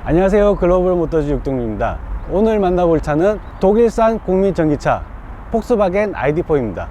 안녕하세요, 글로벌 모터즈 육동입니다. 오늘 만나볼 차는 독일산 국민 전기차 폭스바겐 ID.4입니다.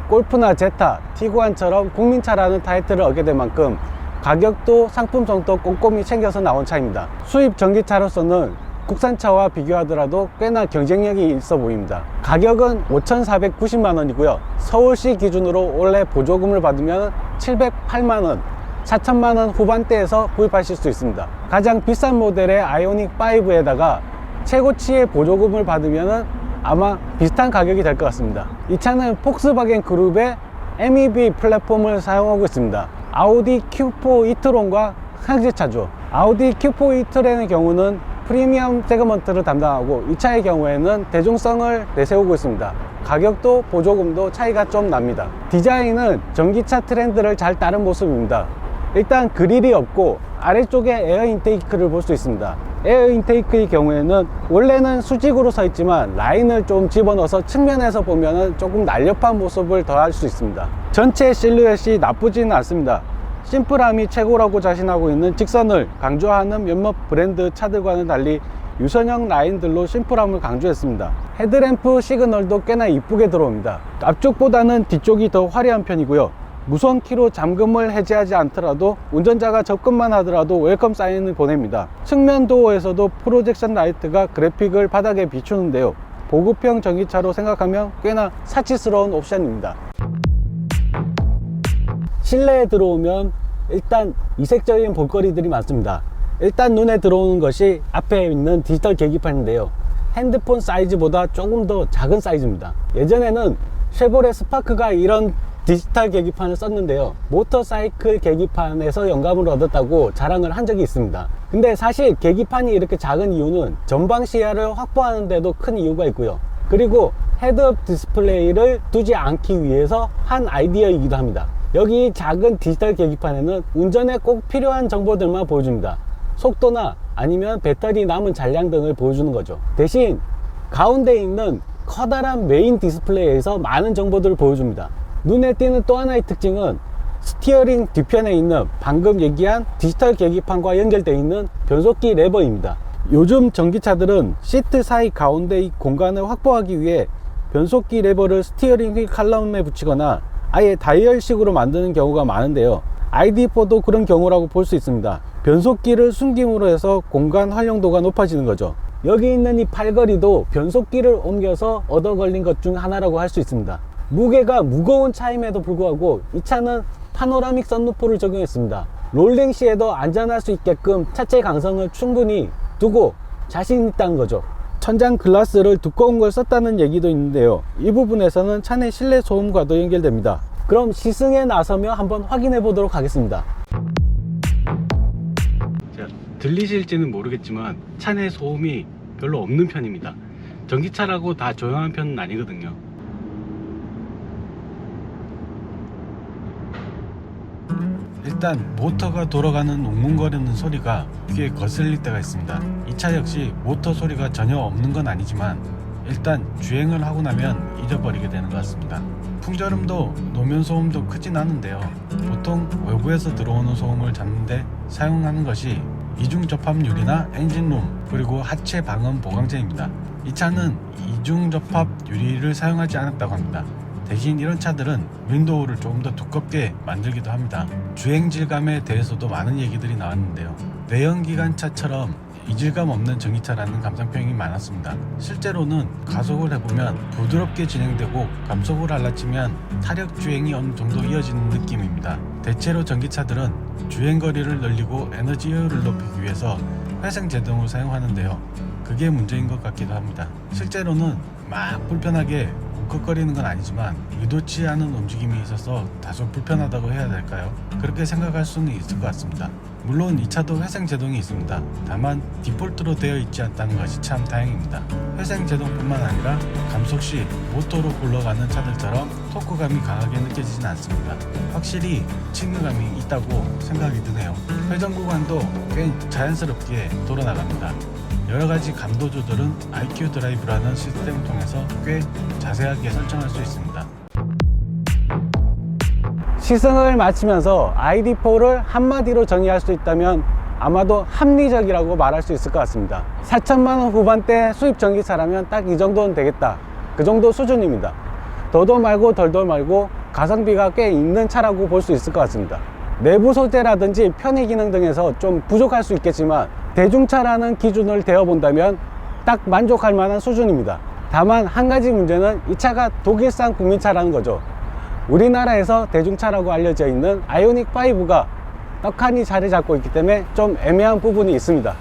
골프나 제타, 티구안처럼 국민차라는 타이틀을 얻게 된 만큼 가격도 상품성도 꼼꼼히 챙겨서 나온 차입니다. 수입 전기차로서는 국산차와 비교하더라도 꽤나 경쟁력이 있어 보입니다. 가격은 5,490만원이고요 서울시 기준으로 원래 보조금을 받으면 708만원, 4천만원 후반대에서 구입하실 수 있습니다. 가장 비싼 모델의 아이오닉5에다가 최고치의 보조금을 받으면 아마 비슷한 가격이 될 것 같습니다. 이 차는 폭스바겐 그룹의 MEB 플랫폼을 사용하고 있습니다. 아우디 Q4 e-tron과 상제차죠. 아우디 Q4 e-tron의 경우는 프리미엄 세그먼트를 담당하고 이 차의 경우에는 대중성을 내세우고 있습니다. 가격도 보조금도 차이가 좀 납니다. 디자인은 전기차 트렌드를 잘 따른 모습입니다. 일단 그릴이 없고 아래쪽에 에어 인테이크를 볼 수 있습니다. 에어 인테이크의 경우에는 원래는 수직으로 서 있지만 라인을 좀 집어넣어서 측면에서 보면 조금 날렵한 모습을 더할 수 있습니다. 전체 실루엣이 나쁘지는 않습니다. 심플함이 최고라고 자신하고 있는 직선을 강조하는 몇몇 브랜드 차들과는 달리 유선형 라인들로 심플함을 강조했습니다. 헤드램프 시그널도 꽤나 이쁘게 들어옵니다. 앞쪽보다는 뒤쪽이 더 화려한 편이고요. 무선키로 잠금을 해제하지 않더라도 운전자가 접근만 하더라도 웰컴 사인을 보냅니다. 측면 도어에서도 프로젝션 라이트가 그래픽을 바닥에 비추는데요, 보급형 전기차로 생각하면 꽤나 사치스러운 옵션입니다. 실내에 들어오면 일단 이색적인 볼거리들이 많습니다. 일단 눈에 들어오는 것이 앞에 있는 디지털 계기판인데요, 핸드폰 사이즈보다 조금 더 작은 사이즈입니다. 예전에는 쉐보레 스파크가 이런 디지털 계기판을 썼는데요, 모터사이클 계기판에서 영감을 얻었다고 자랑을 한 적이 있습니다. 근데 사실 계기판이 이렇게 작은 이유는 전방 시야를 확보하는 데도 큰 이유가 있고요, 그리고 헤드업 디스플레이를 두지 않기 위해서 한 아이디어이기도 합니다. 여기 작은 디지털 계기판에는 운전에 꼭 필요한 정보들만 보여줍니다. 속도나 아니면 배터리 남은 잔량 등을 보여주는 거죠. 대신 가운데 있는 커다란 메인 디스플레이에서 많은 정보들을 보여줍니다. 눈에 띄는 또 하나의 특징은 스티어링 뒤편에 있는 방금 얘기한 디지털 계기판과 연결되어 있는 변속기 레버입니다. 요즘 전기차들은 시트 사이 가운데의 공간을 확보하기 위해 변속기 레버를 스티어링 휠 칼럼에 붙이거나 아예 다이얼식으로 만드는 경우가 많은데요, ID.4도 그런 경우라고 볼 수 있습니다. 변속기를 숨김으로 해서 공간 활용도가 높아지는 거죠. 여기 있는 이 팔걸이도 변속기를 옮겨서 얻어 걸린 것 중 하나라고 할 수 있습니다. 무게가 무거운 차임에도 불구하고 이 차는 파노라믹 선루프를 적용했습니다. 롤링 시에도 안전할 수 있게끔 차체 강성을 충분히 두고 자신 있다는 거죠. 천장 글라스를 두꺼운 걸 썼다는 얘기도 있는데요, 이 부분에서는 차 내 실내 소음과도 연결됩니다. 그럼 시승에 나서며 한번 확인해 보도록 하겠습니다. 자, 들리실지는 모르겠지만 차 내 소음이 별로 없는 편입니다. 전기차라고 다 조용한 편은 아니거든요. 일단 모터가 돌아가는 웅웅거리는 소리가 귀에 거슬릴 때가 있습니다. 이 차 역시 모터 소리가 전혀 없는 건 아니지만 일단 주행을 하고 나면 잊어버리게 되는 것 같습니다. 풍절음도 노면 소음도 크진 않은데요, 보통 외부에서 들어오는 소음을 잡는데 사용하는 것이 이중 접합 유리나 엔진룸, 그리고 하체 방음 보강제입니다. 이 차는 이중 접합 유리를 사용하지 않았다고 합니다. 대신 이런 차들은 윈도우를 조금 더 두껍게 만들기도 합니다. 주행 질감에 대해서도 많은 얘기들이 나왔는데요, 내연기관차처럼 이질감 없는 전기차라는 감상평이 많았습니다. 실제로는 가속을 해보면 부드럽게 진행되고 감속을 알라치면 타력 주행이 어느 정도 이어지는 느낌입니다. 대체로 전기차들은 주행거리를 늘리고 에너지 효율을 높이기 위해서 회생제동을 사용하는데요, 그게 문제인 것 같기도 합니다. 실제로는 막 불편하게 울컥거리는 건 아니지만 의도치 않은 움직임이 있어서 다소 불편하다고 해야 될까요? 그렇게 생각할 수는 있을 것 같습니다. 물론 이 차도 회생 제동이 있습니다. 다만 디폴트로 되어 있지 않다는 것이 참 다행입니다. 회생 제동뿐만 아니라 감속 시 모터로 굴러가는 차들처럼 토크감이 강하게 느껴지진 않습니다. 확실히 친근감이 있다고 생각이 드네요. 회전 구간도 꽤 자연스럽게 돌아나갑니다. 여러가지 감도 조절은 IQ 드라이브라는 시스템을 통해서 꽤 자세하게 설정할 수 있습니다. 시승을 마치면서 ID4를 한마디로 정의할 수 있다면 아마도 합리적이라고 말할 수 있을 것 같습니다. 4천만원 후반대 수입 전기차라면 딱 이 정도는 되겠다, 그 정도 수준입니다. 더도 말고 덜도 말고 가성비가 꽤 있는 차라고 볼 수 있을 것 같습니다. 내부 소재라든지 편의 기능 등에서 좀 부족할 수 있겠지만 대중차라는 기준을 대어본다면 딱 만족할 만한 수준입니다. 다만 한 가지 문제는 이 차가 독일산 국민차라는 거죠. 우리나라에서 대중차라고 알려져 있는 아이오닉5가 떡하니 자리 잡고 있기 때문에 좀 애매한 부분이 있습니다.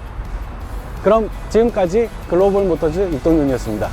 그럼 지금까지 글로벌 모터즈 육동윤이었습니다.